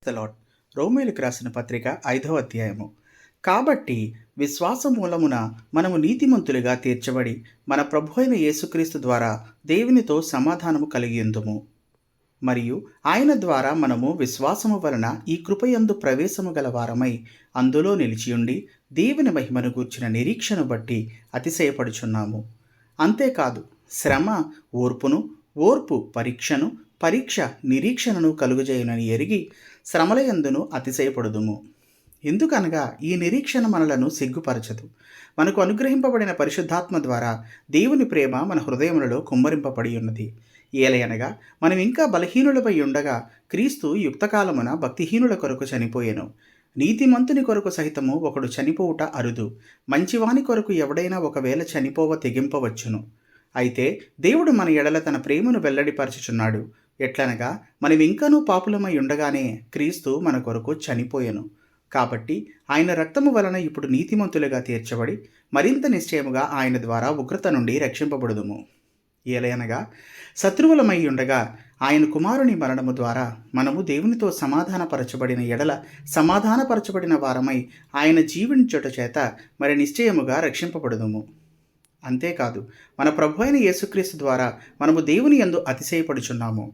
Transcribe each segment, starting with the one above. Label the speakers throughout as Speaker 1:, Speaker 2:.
Speaker 1: The lord. రోమీయులకు రాసిన పత్రిక 5వ అధ్యాయము. కాబట్టి విశ్వాసం మూలమున మనము నీతిమంతులుగా తీర్చబడి మన ప్రభువైన యేసుక్రీస్తు ద్వారా దేవునితో సమాధానము కలిగియుందుము. మరియు ఆయన ద్వారా మనము విశ్వాసము వలన ఈ కృపయందు ప్రవేశము గల వారమై అందులో నిలిచియుండి దేవుని మహిమను గూర్చిన నిరీక్షను బట్టి అతిశయపడుచున్నాము. అంతేకాదు శ్రమ ఓర్పును, ఓర్పు పరీక్షను, పరీక్ష నిరీక్షణను కలుగజేయునని ఎరిగి శ్రమలయందును అతిశయపడుదుము. ఎందుకనగా ఈ నిరీక్షణ మనలను సిగ్గుపరచదు. మనకు అనుగ్రహింపబడిన పరిశుద్ధాత్మ ద్వారా దేవుని ప్రేమ మన హృదయములలో కుమ్మరింపబడి ఉన్నది. ఏలయనగా మనం ఇంకా బలహీనులపై ఉండగా క్రీస్తు యుక్తకాలమున భక్తిహీనుల కొరకు చనిపోయెను. నీతిమంతుని కొరకు సహితము ఒకడు చనిపోవుట అరుదు. మంచివాని కొరకు ఎవడైనా ఒకవేళ చనిపోవ తెగింపవచ్చును. అయితే దేవుడు మన ఎడల తన ప్రేమను వెల్లడిపరచుచున్నాడు. ఎట్లనగా మనం ఇంకనూ పాపులమై ఉండగానే క్రీస్తు మన కొరకు చనిపోయెను. కాబట్టి ఆయన రక్తము వలన ఇప్పుడు నీతిమంతులుగా తీర్చబడి మరింత నిశ్చయముగా ఆయన ద్వారా ఉగ్రత నుండి రక్షింపబడుదుము. ఏలయనగా శత్రువులమై ఉండగా ఆయన కుమారుని మరణము ద్వారా మనము దేవునితో సమాధానపరచబడిన ఎడల సమాధానపరచబడిన వారమై ఆయన జీవించుట చేత మరి నిశ్చయముగా రక్షింపబడుదుము. అంతేకాదు మన ప్రభు అయిన యేసుక్రీస్తు ద్వారా మనము దేవుని యందు అతిశయపడుచున్నాము.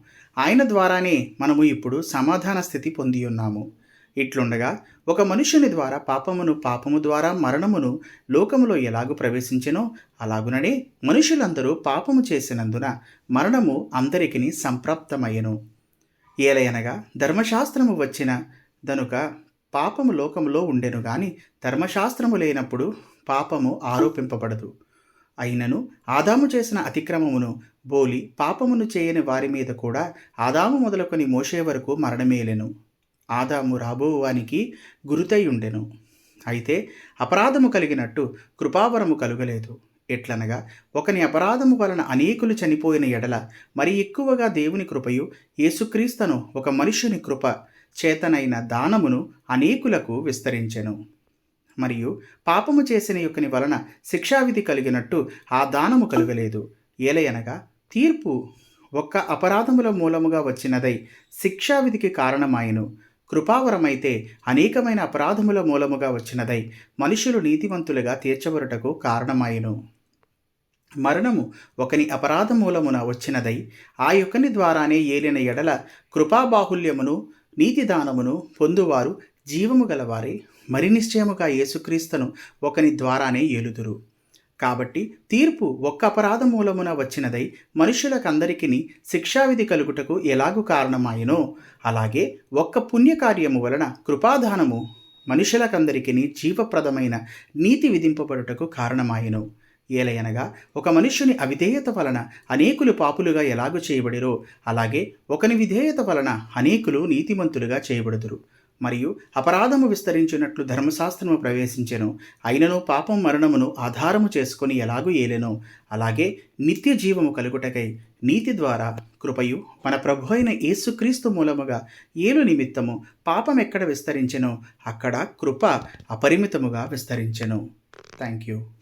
Speaker 1: ఆయన ద్వారానే మనము ఇప్పుడు సమాధాన స్థితి పొంది ఉన్నాము. ఇట్లుండగా ఒక మనుష్యుని ద్వారా పాపము ద్వారా మరణమును లోకములో ఎలాగు ప్రవేశించెనో అలాగుననే మనుషులందరూ పాపము చేసినందున మరణము అందరికీ సంప్రాప్తమయ్యెను. ఏలయనగా ధర్మశాస్త్రము వచ్చిన దనుక పాపము లోకములో ఉండెను గాని ధర్మశాస్త్రము లేనప్పుడు పాపము ఆరోపింపబడదు. అయినను ఆదాము చేసిన అతిక్రమమును బోలి పాపమును చేయని వారి మీద కూడా ఆదాము మొదలుకొని మోషే వరకు మరణమేలెను. ఆదాము రాబోవానికి గురుతై ఉండెను. అయితే అపరాధము కలిగినట్టు కృపావరము కలుగలేదు. ఎట్లనగా ఒకని అపరాధము వలన అనేకులు చనిపోయిన ఎడల మరి ఎక్కువగా దేవుని కృపయు యేసుక్రీస్తును ఒక మనుష్యుని కృప చేతనైన దానమును అనేకులకు విస్తరించెను. మరియు పాపము చేసిన యొక్కని వలన శిక్షావిధి కలిగినట్టు ఆ దానము కలుగలేదు. ఏలయనగా తీర్పు ఒక్క అపరాధముల మూలముగా వచ్చినదై శిక్షావిధికి కారణమాయెను. కృపావరమైతే అనేకమైన అపరాధముల మూలముగా వచ్చినదై మనుషులు నీతివంతులుగా తీర్చబడుటకు కారణమాయెను. మరణము ఒకని అపరాధ మూలమున వచ్చినదై ఆ యొక్కని ద్వారానే ఏలిన ఎడల కృపాబాహుల్యమును నీతిదానమును పొందువారు జీవము గలవారే మరి నిశ్చయముగా యేసుక్రీస్తును ఒకని ద్వారానే ఏలుదురు. కాబట్టి తీర్పు ఒక్క అపరాధ మూలమున వచ్చినదై మనుషులకందరికీ శిక్షావిధి కలుగుటకు ఎలాగు కారణమాయెనో అలాగే ఒక్క పుణ్యకార్యము వలన కృపాదానము మనుషులకందరికీ జీవప్రదమైన నీతి విధింపబడుటకు కారణమాయెను. ఏలయనగా ఒక మనుష్యుని అవిధేయత వలన అనేకులు పాపులుగా ఎలాగు చేయబడిరో అలాగే ఒకని విధేయత వలన అనేకులు నీతిమంతులుగా చేయబడుదురు. మరియు అపరాధము విస్తరించినట్లు ధర్మశాస్త్రము ప్రవేశించెను. అయినను పాపం మరణమును ఆధారము చేసుకొని ఎలాగూ ఏలెనో అలాగే నిత్య జీవము కలుగుటకై నీతి ద్వారా కృపయు మన ప్రభు అయిన యేసుక్రీస్తు మూలముగా ఏలు నిమిత్తము పాపం ఎక్కడ విస్తరించెనో అక్కడ కృప అపరిమితముగా విస్తరించెను. Thank you.